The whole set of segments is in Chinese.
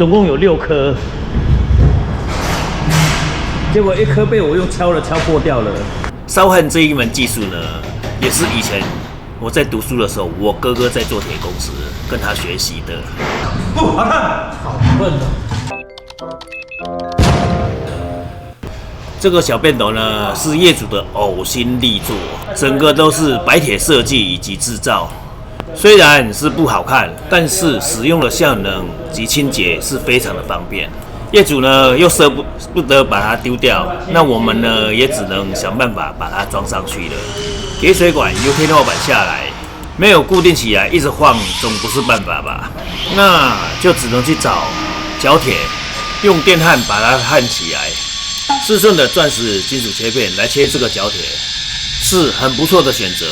总共有6颗，结果1颗被我用敲破掉了。烧焊这一门技术呢，也是以前我在读书的时候，我哥哥在做铁工时跟他学习的。不好看，好笨哦。这个小便斗呢，是业主的呕心力作，整个都是白铁设计以及制造。虽然是不好看，但是使用的效能及清洁是非常的方便。业主呢又舍不得把它丢掉，那我们呢也只能想办法把它装上去了。铁水管由天花板下来，没有固定起来，一直晃总不是办法吧？那就只能去找角铁，用电焊把它焊起来。4寸的钻石金属切片来切这个角铁，是很不错的选择。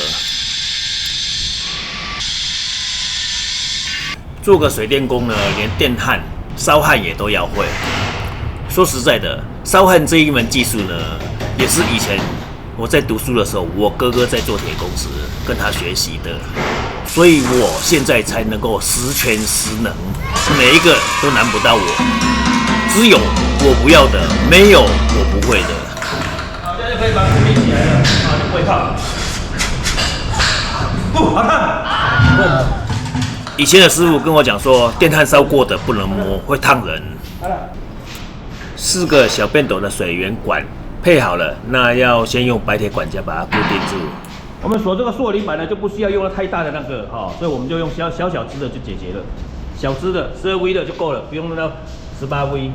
做个水电工呢，连电焊、烧焊也都要会。说实在的，烧焊这一门技术呢，也是以前我在读书的时候，我哥哥在做铁工时跟他学习的，所以我现在才能够十全十能，每一个都难不到我。只有我不要的，没有我不会的。好，这样就可以把它立起来了，啊，就不会烫。不好看。以前的师傅跟我讲说，电焊烧过的不能摸，会烫人。4个小便斗的水源管配好了，那要先用白铁管夹把它固定住。我们锁这个塑离板呢，就不需要用到太大的那个哈，所以我们就用小支的就解决了，小支的12V 的就够了，不用用到18V。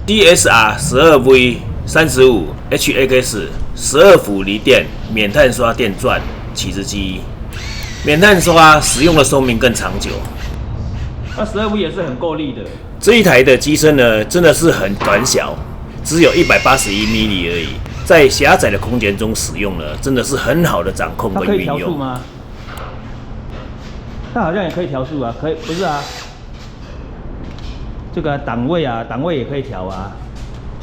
DSR 12V 35 HX 12伏锂电免碳刷电钻起子机，免碳刷使用的寿命更长久。那12V 也是很够力的。这一台的机身呢，真的是很短小，只有181 mm 而已，在狭窄的空间中使用呢，真的是很好的掌控跟运用。它可以调速吗？它好像也可以调速啊，可以不是啊？这个档位也可以调啊。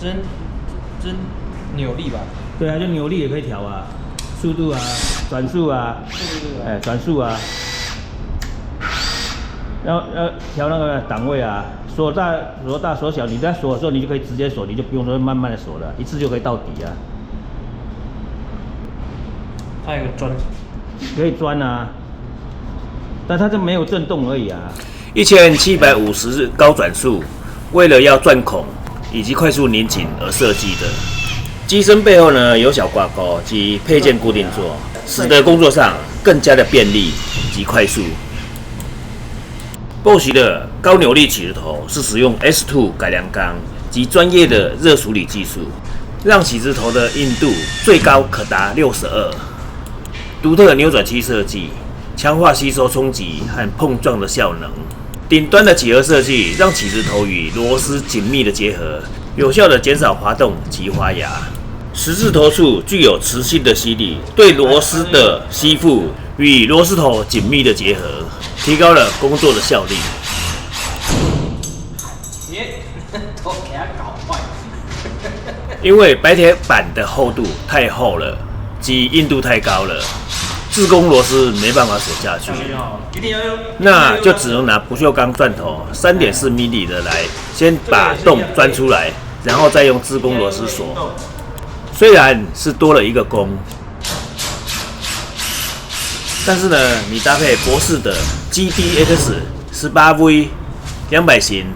真扭力吧？对啊，就扭力也可以调啊，速度啊，转速啊，哎，转速啊。要调那个档位啊，锁大锁小，你在锁的时候你就可以直接锁，你就不用说慢慢的锁了，一次就可以到底啊。它有个钻，可以钻啊，但它就没有震动而已啊。1750高转速，为了要钻孔以及快速拧紧而设计的。机身背后呢有小挂钩及配件固定座，使得工作上更加的便利及快速。Bosch 的高扭力起子头是使用 S2 改良钢及专业的热处理技术，让起子头的硬度最高可达62。独特的扭转器设计，强化吸收冲击和碰撞的效能。顶端的几何设计让起子头与螺丝紧密的结合，有效的减少滑动及滑牙。十字头处具有磁性的吸力，对螺丝的吸附与螺丝头紧密的结合，提高了工作的效率。都给它搞坏。因为白铁板的厚度太厚了，及硬度太高了，自攻螺丝没办法锁下去，那就只能拿不锈钢钻头3.4 mm 的来，先把洞钻出来，然后再用自攻螺丝锁。虽然是多了一个工，但是呢，你搭配博士的 GDX 18V 200型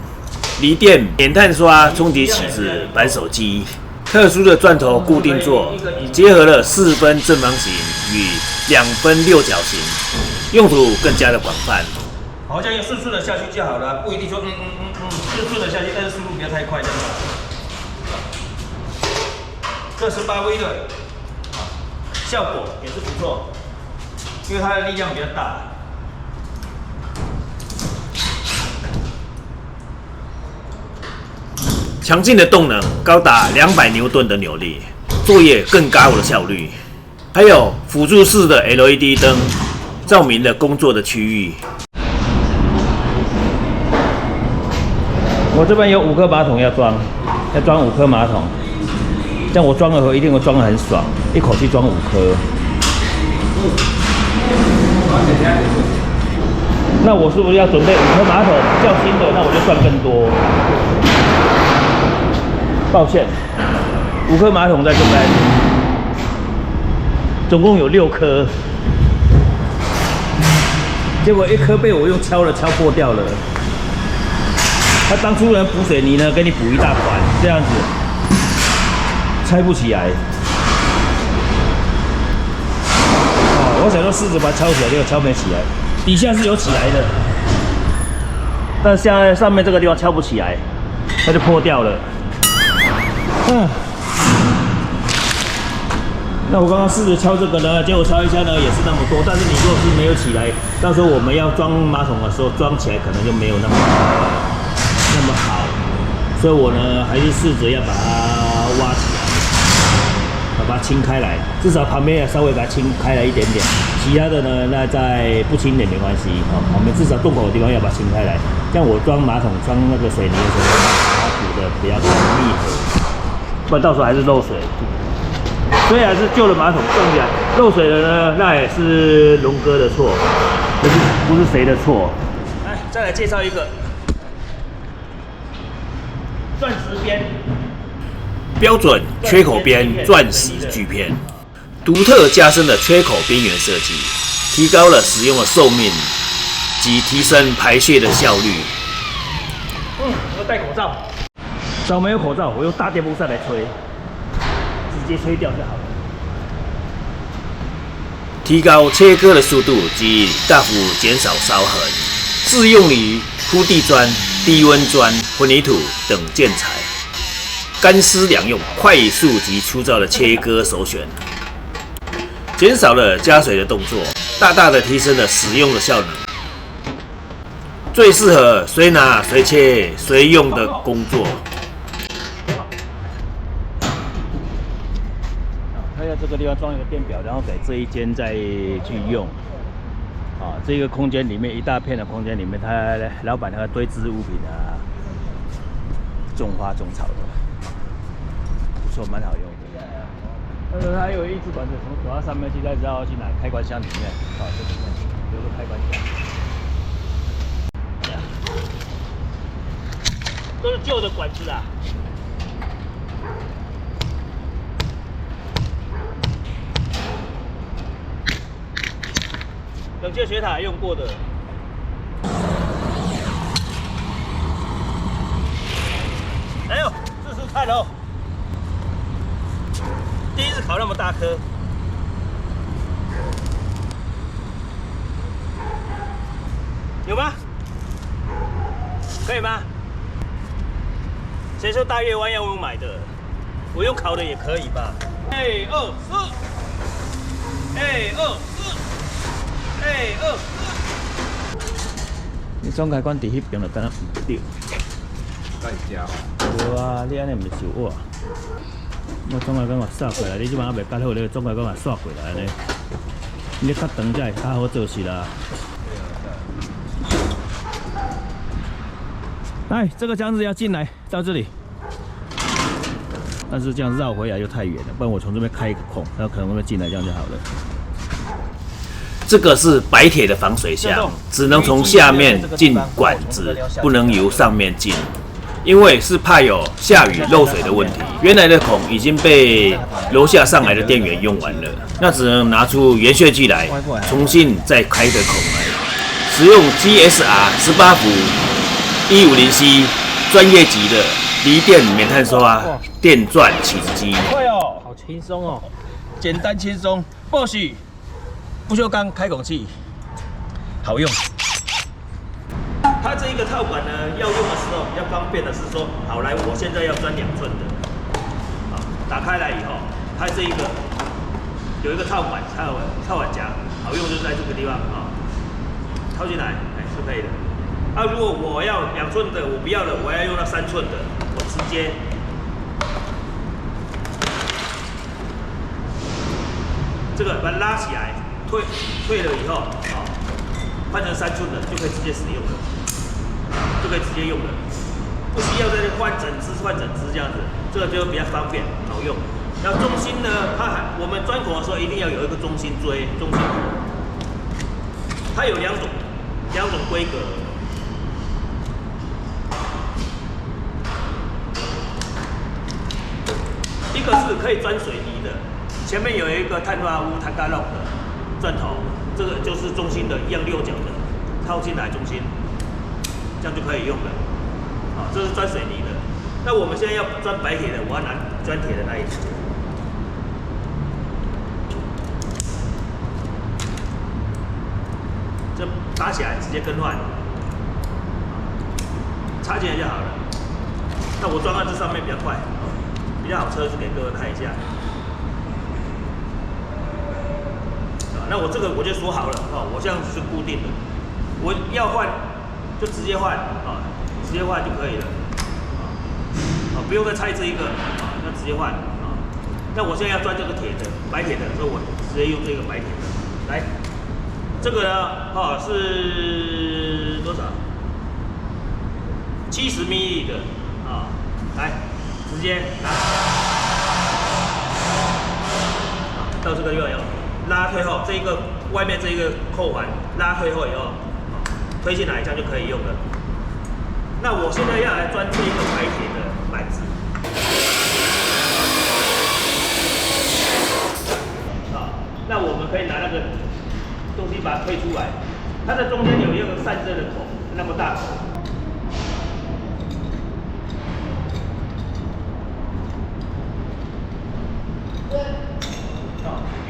锂电免碳刷冲击起子扳手机，特殊的钻头固定座，结合了4分正方形与2分六角形，用途更加的广泛。好，这样顺的下去就好了，不一定说顺的下去，但是速度不要太快，这样。这18V 的，效果也是不错，因为它的力量比较大。强劲的动能高达200牛顿的扭力，作业更高的效率。还有辅助式的 LED 灯，照明了工作的区域。我这边有5颗马桶要装5颗马桶。这样我装的时候一定会装得很爽，一口气装5颗。那我是不是要准备5颗马桶较新的？那我就赚更多。抱歉，5颗马桶在这边，总共有6颗，结果1颗被我用敲破掉了。他当初人补水泥呢，给你补一大团，这样子拆不起来。我想说试着把它敲起来，结果敲没起来，底下是有起来的，但现在上面这个地方敲不起来，它就破掉了。那我刚刚试着敲这个呢，结果敲一下呢也是那么多，但是你如果是没有起来，到时候我们要装马桶的时候装起来可能就没有那么好，所以我呢还是试着要把它挖起来。把它清开来，至少旁边要稍微把它清开来一点点，其他的呢，那再不清也没关系。我们至少洞口的地方要把它清开来，这样我装马桶装那个水泥的时候，把它补的比较密合，不然到时候还是漏水。虽然是旧的马桶用起来漏水了呢，那也是龙哥的错，不是谁的错。来，再来介绍一个钻石边。标准缺口边钻石锯片，独特加深的缺口边缘设计，提高了使用的寿命及提升排泄的效率。我要戴口罩，找没有口罩，我用大电风扇来吹，直接吹掉就好了。提高切割的速度及大幅减少烧痕，适用于铺地砖、低温砖、混凝土等建材。干湿两用，快速及粗糙的切割首选，减少了加水的动作，大大的提升了使用的效能，最适合随拿随切随用的工作。它在这个地方装一个电表，然后给这一间再去用。这个空间里面一大片的空间里面，他老板他堆置物品啊，种花种草的。不错，蛮好用的。它有一支管子从走到上面去，再绕去拿开关箱里面。这里面有个开关箱，都是旧的管子啦。冷却水塔用过的。哎呦，试试看哦。第一次烤那么大颗，有吗？可以吗？谁说大月湾要我买的？我用烤的也可以吧？1、2、4，1、2、4，1、2、4。你总开关伫迄边就敢若唔对。在家。对啊，你安尼唔是受我。我总开关我刷过来，你即摆还袂较好，你总开关我刷过来呢。你较长才会较好做事啦。来，这个箱子要进来到这里，但是这样绕回来又太远了，不然我从这边开一个孔，然后可能会进来，这样就好了。这个是白铁的防水箱，只能从下面进管子，不能由上面进。因为是怕有下雨漏水的问题，原来的孔已经被楼下上来的店员用完了，那只能拿出圆穴剂来，重新再开个孔来。使用 GSR 18伏 150C 专业级的离电免碳刷电钻起子机。快哦，好轻松哦，简单轻松。Bosch 不锈钢开孔器，好用。它这一个套管呢，要用的时候比较方便的是说，好来，我现在要钻2寸的，打开来以后，它这一个有一个套管夹，好用就是在这个地方套进来，是可以的。如果我要2寸的，我不要了，我要用到3寸的，我直接这个把它拉起来，退了以后，换成3寸的就可以直接使用了。就可以直接用了，不需要在这换整支这样子，这个就比较方便好用。然后中心呢，我们钻孔的时候一定要有一个中心锥、中心孔，它有2种，标准规格。一个是可以钻水泥的，前面有一个碳化物碳嘎肉的钻头，这个就是中心的，一样六角的，套进来中心，这样就可以用了。啊，这是钻水泥的。那我们现在要钻白铁的，我要拿钻铁的那一只。这打起来直接更换，插进来就好了。那我装到这上面比较快。比较好测试给各位看一下。那我这个我就说好了我这样子是固定的，我要换就直接换直接换就可以了不用再拆这一个那直接换那我现在要钻这个铁的白铁的，所以我直接用这个白铁的来。这个呢是多少？70 ml 的来。直接拿到这个又有拉退后，这一个外面这一个扣环拉退后以后，推进来这样就可以用了。那我现在要来钻这一个白铁的板子，那我们可以拿那个东西把它推出来，它的中间有一个散热的口，那么大口。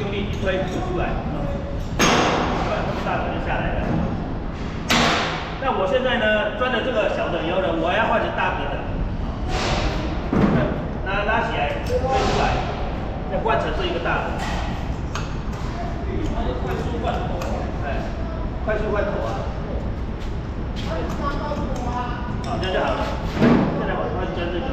用力一推就出来，大口就下来了。那我现在呢，钻了这个小的以后呢，我要换成大格的，拉起来推出来，再换成这一个大的。快速换头，快速换头好，这样就好了。现在我换钻这个。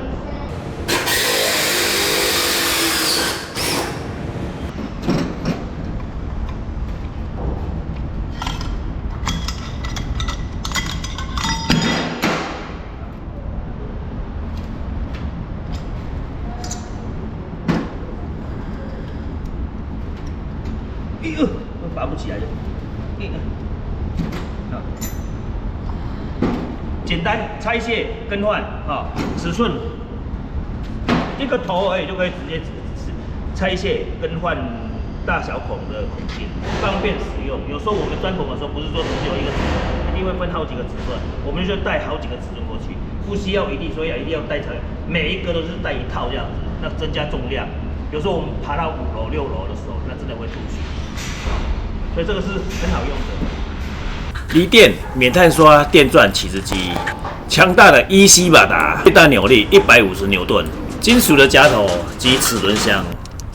拔不起来的。简单拆卸更换尺寸一个头而已就可以直接拆卸更换大小孔的孔径，方便使用。有时候我们钻孔的时候，不是说只有一个尺寸，一定会分好几个尺寸，我们就带好几个尺寸过去，不需要一定，所以一定要带成每一个都是带一套这样子，那增加重量。有时候我们爬到5楼、6楼的时候，那真的会吐血。所以这个是很好用的。锂电免碳刷电钻起子机，强大的 EC 马达，最大扭力150牛顿，金属的夹头及齿轮箱，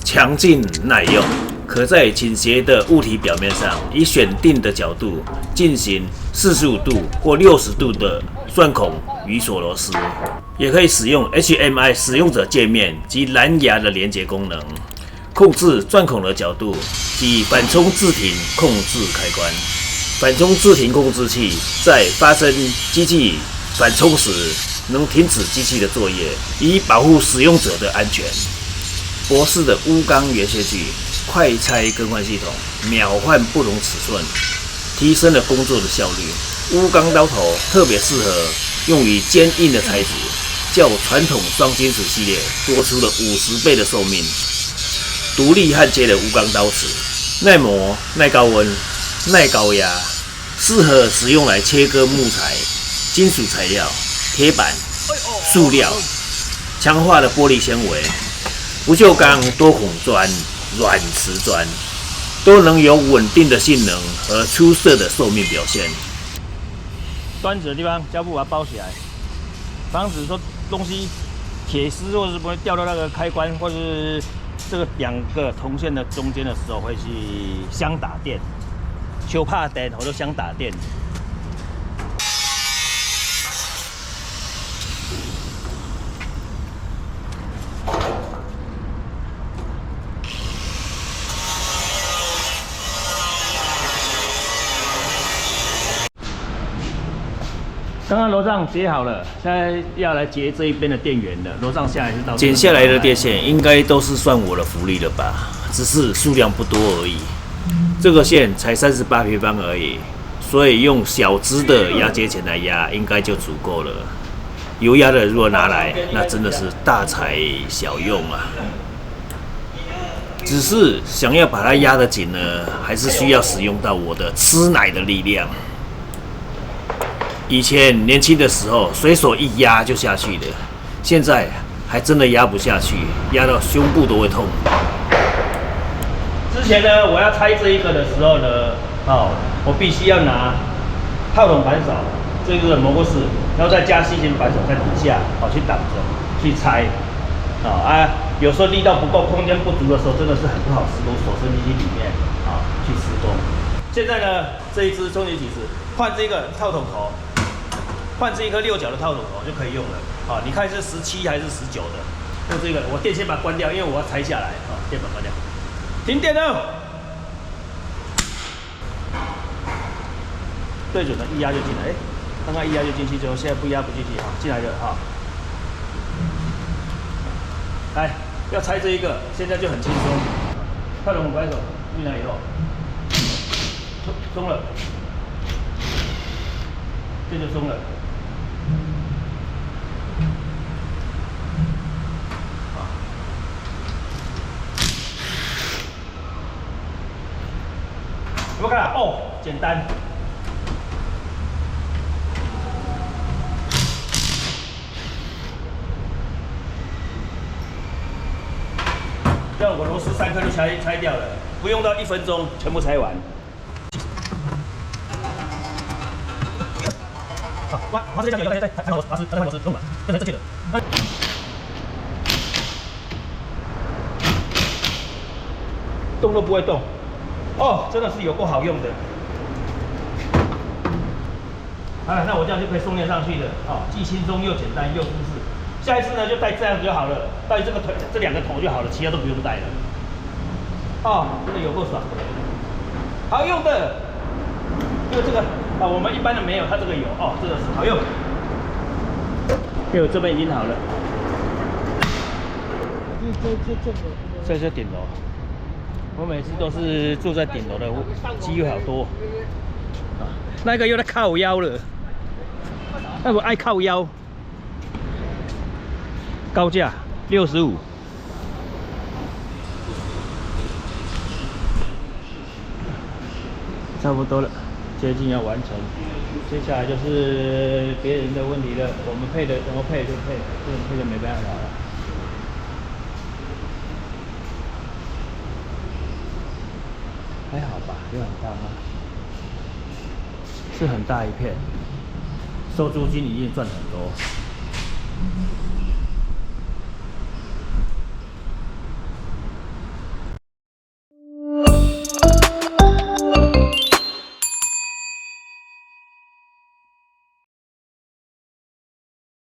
强劲耐用，可在倾斜的物体表面上以选定的角度进行45度或60度的钻孔与锁螺丝，也可以使用 HMI 使用者界面及蓝牙的连接功能。控制钻孔的角度及反冲自停控制开关。反冲自停控制器在发生机器反冲时，能停止机器的作业，以保护使用者的安全。博士的钨钢圆线锯快拆更换系统，秒换不同尺寸，提升了工作的效率。钨钢刀头特别适合用于坚硬的材质，较传统双金属系列多出了50倍的寿命。独立焊接的钨钢刀齿，耐磨、耐高温、耐高压，适合使用来切割木材、金属材料、铁板、塑料，强化的玻璃纤维、不锈钢多孔砖、软瓷砖，都能有稳定的性能和出色的寿命表现。端子的地方胶布把它包起来，防止说东西铁丝或者是不会掉到那个开关，或者是这个2个铜线的中间的时候会去相打电，手怕电或者相打电。刚刚楼上接好了，现在要来接这一边的电源了。楼上下来是到剪下来的电线，应该都是算我的福利了吧？只是数量不多而已。这个线才38平方而已，所以用小支的压接钳来压应该就足够了。油压的如果拿来，那真的是大材小用啊。只是想要把它压得紧呢，还是需要使用到我的吃奶的力量。以前年轻的时候，随手一压就下去了，现在还真的压不下去，压到胸部都会痛。之前呢，我要拆这一个的时候呢，我必须要拿套筒扳手，这个磨过式，然后再加细型扳手在底下，去挡着，去拆。有时候力道不够、空间不足的时候，真的是很不好施工，手伸进去里面去施工。现在呢，这一支终极体式换这个套筒头，换这一颗6角的套筒头就可以用了。你看是17还是19的？用这个，我电先把它关掉，因为我要拆下来。电把它关掉，停电了。对准了，一压就进来。刚刚一压就进去之后，现在不压不进去，进来了来，要拆这一个，现在就很轻松。快龙扳手进来以后，松了，这就松了。有没有看到？简单。这样我螺丝3颗就拆掉了，不用到1分钟全部拆完。滑这个酱油，再螺丝，动了，变成正确的。动都不会动，真的是有够好用的。那我这样就可以送链上去了，既轻松又简单又舒适。下一次呢就带这样子就好了，带这个腿这2个头就好了，其他都不用带了。真的有够爽，好用的。就这个我们一般的没有，它这个有真的是好用。因为我这边已经好了。这是顶楼，我每次都是住在顶楼的机会好多。那个又在靠腰了，那我爱靠腰。高价65，差不多了，接近要完成。接下来就是别人的问题了，我们配的怎么配就配，这种配就没办法了。还好吧，有很大吗？是很大一片，收租金一定赚很多。